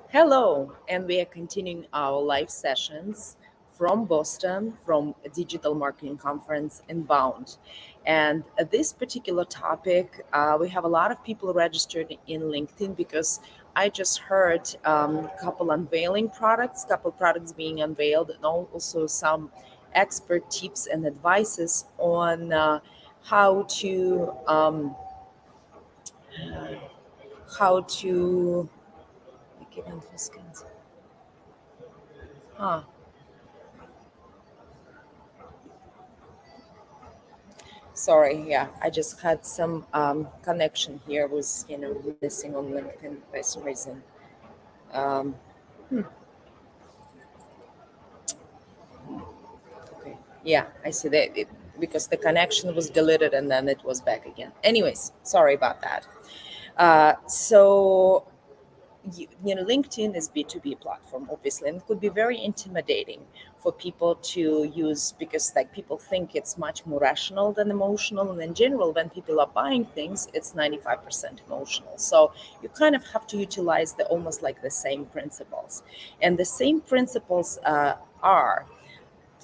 Hello, and we are continuing our live sessions from Boston, from a digital marketing conference Inbound. And this particular topic, we have a lot of people registered in LinkedIn because I just heard a couple unveiling products, couple products being unveiled, and also some expert tips and advices on how to how to. Huh. Sorry, yeah, I just had some connection here was missing on LinkedIn by some reason. Um, okay, yeah, I see that because the connection was deleted and then it was back again. Anyways, sorry about that. So LinkedIn is B2B platform, obviously, and it could be very intimidating for people to use because like people think it's much more rational than emotional. And in general, when people are buying things, it's 95% emotional. So you kind of have to utilize the almost like the same principles. And the same principles are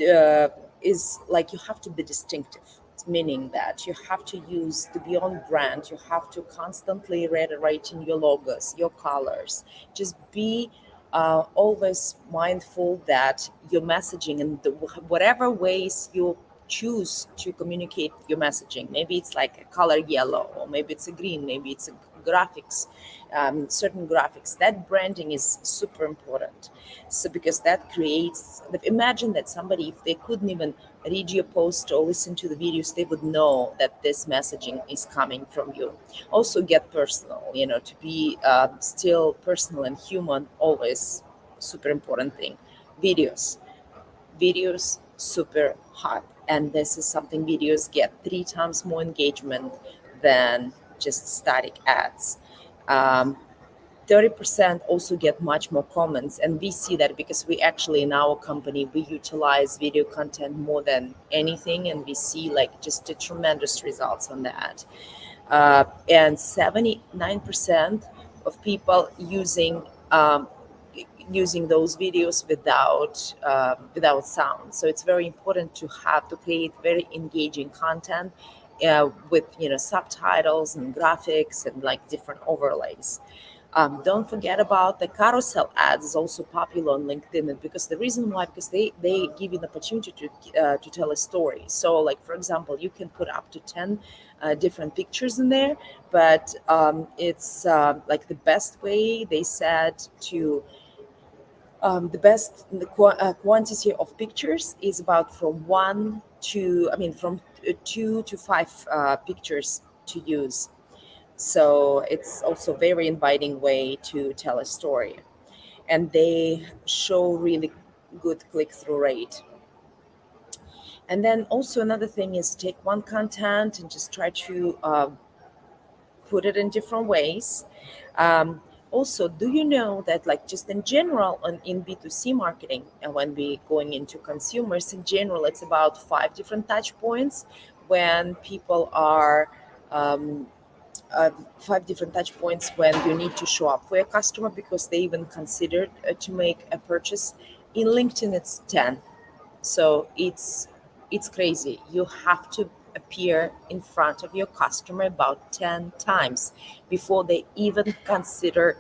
uh, is like you have to be distinctive, meaning that you have to use the beyond brand. You have to constantly reiterating your logos, your colors. Just be always mindful that your messaging and whatever ways you choose to communicate your messaging. Maybe it's like a color yellow, or maybe it's a green, maybe it's a graphics, certain graphics. That branding is super important. So because that creates, imagine that somebody, if they couldn't even read your post or listen to the videos, they would know that this messaging is coming from you. Also, get personal. To be still personal and human, always super important thing. Videos super hot, and this is something videos get 3 times more engagement than just static ads. um, 30% also get much more comments, and we see that because we actually in our company we utilize video content more than anything, and we see like just the tremendous results on that. And 79% of people using those videos without sound. So it's very important to have to create very engaging content with subtitles and graphics and like different overlays. Don't forget about the carousel ads is also popular on LinkedIn, and because the reason why, because they give you the opportunity to tell a story. So like for example, you can put up to 10 different pictures in there, but it's like the best way they said to the best quantity of pictures is about from one to from 2 to 5 pictures to use. So it's also very inviting way to tell a story, and they show really good click-through rate. And then also another thing is take one content and just try to put it in different ways. um, Also, do you know that like just in general in B2C marketing, and when we going into consumers in general, it's about 5 different touch points when people are um, 5 different touch points when you need to show up for your customer because they even considered to make a purchase. In LinkedIn, it's 10. So it's crazy. You have to appear in front of your customer about 10 times before they even consider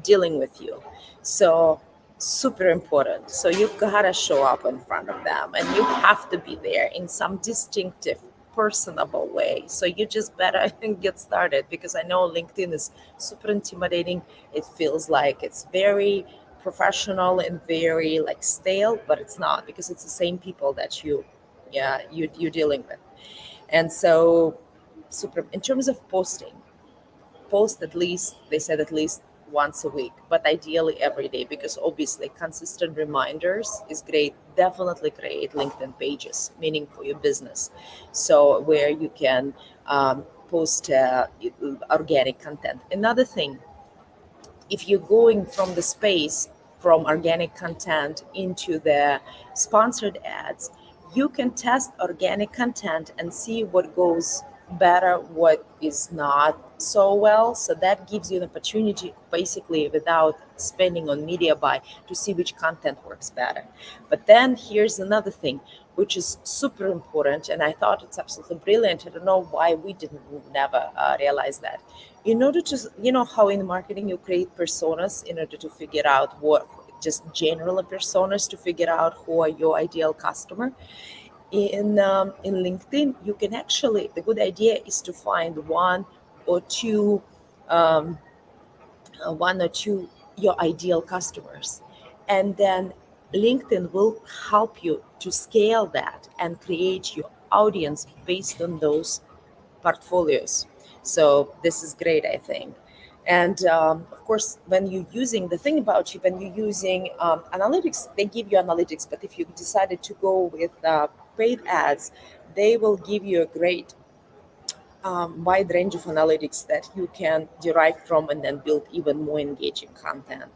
dealing with you. So super important. So you gotta show up in front of them, and you have to be there in some distinctive personable way. So you just better get started, because I know LinkedIn is super intimidating. It feels like it's very professional and very like stale, but it's not, because it's the same people that you're dealing with. And so super in terms of posting, post at least, they said at least once a week, but ideally every day, because obviously consistent reminders is great. Definitely create LinkedIn pages, meaning for your business, so where you can post organic content. Another thing, if you're going from the space from organic content into the sponsored ads, you can test organic content and see what goes better what is not so well. So that gives you an opportunity, basically, without spending on media buy, to see which content works better. But then here's another thing, which is super important, and I thought it's absolutely brilliant. I don't know why we didn't never realize that. In order to, how in marketing you create personas in order to figure out what, just general personas to figure out who are your ideal customer. In LinkedIn, you can actually, the good idea is to find or two um, one or two your ideal customers, and then LinkedIn will help you to scale that and create your audience based on those portfolios. So this is great, I think. And of course, when you're using, the thing about you, when you're using analytics, they give you analytics. But if you decided to go with paid ads, they will give you a great wide range of analytics that you can derive from and then build even more engaging content.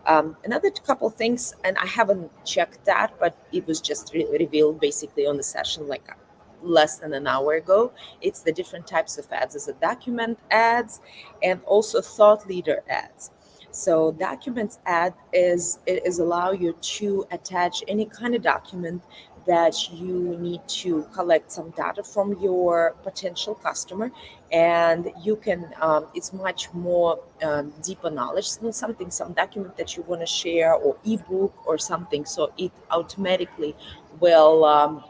Another couple things, and I haven't checked that, but it was just revealed basically on the session like less than an hour ago. It's the different types of ads. There's a document ads and also thought leader ads. So documents ad is allow you to attach any kind of document that you need to collect some data from your potential customer, and you can it's much more deeper knowledge than some document that you want to share or ebook or something, so it automatically will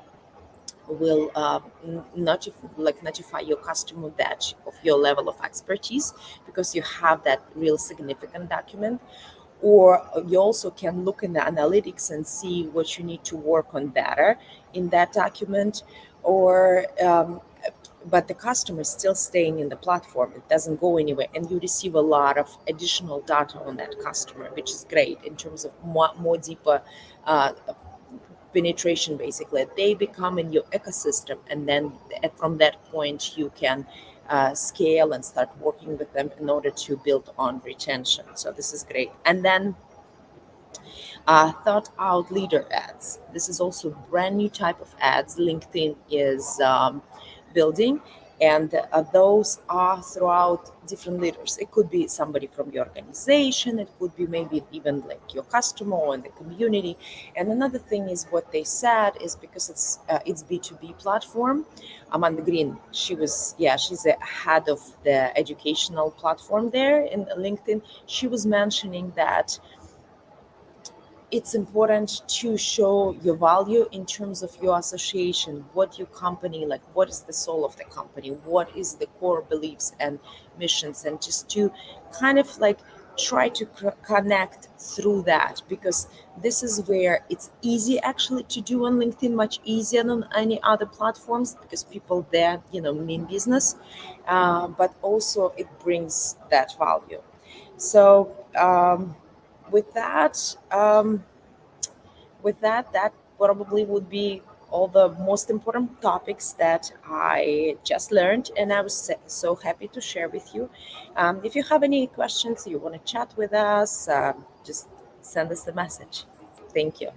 notify your customer that of your level of expertise, because you have that real significant document. Or you also can look in the analytics and see what you need to work on better in that document. Or but the customer is still staying in the platform, it doesn't go anywhere, and you receive a lot of additional data on that customer, which is great in terms of more deeper penetration. Basically, they become in your ecosystem, and then from that point you can scale and start working with them in order to build on retention. So this is great. And then thought out leader ads. This is also a brand new type of ads LinkedIn is building. And those are throughout different leaders. It could be somebody from your organization, it could be maybe even like your customer or in the community. And another thing is what they said is, because it's B2B platform. Amanda Green, she's the head of the educational platform there in LinkedIn. She was mentioning that it's important to show your value in terms of your association, what your company, like what is the soul of the company, what is the core beliefs and missions, and just to kind of like try to connect through that, because this is where it's easy actually to do on LinkedIn, much easier than any other platforms, because people there mean business, but also it brings that value. So with that um, that probably would be all the most important topics that I just learned, and I was so happy to share with you. If you have any questions, you want to chat with us, just send us a message. Thank you.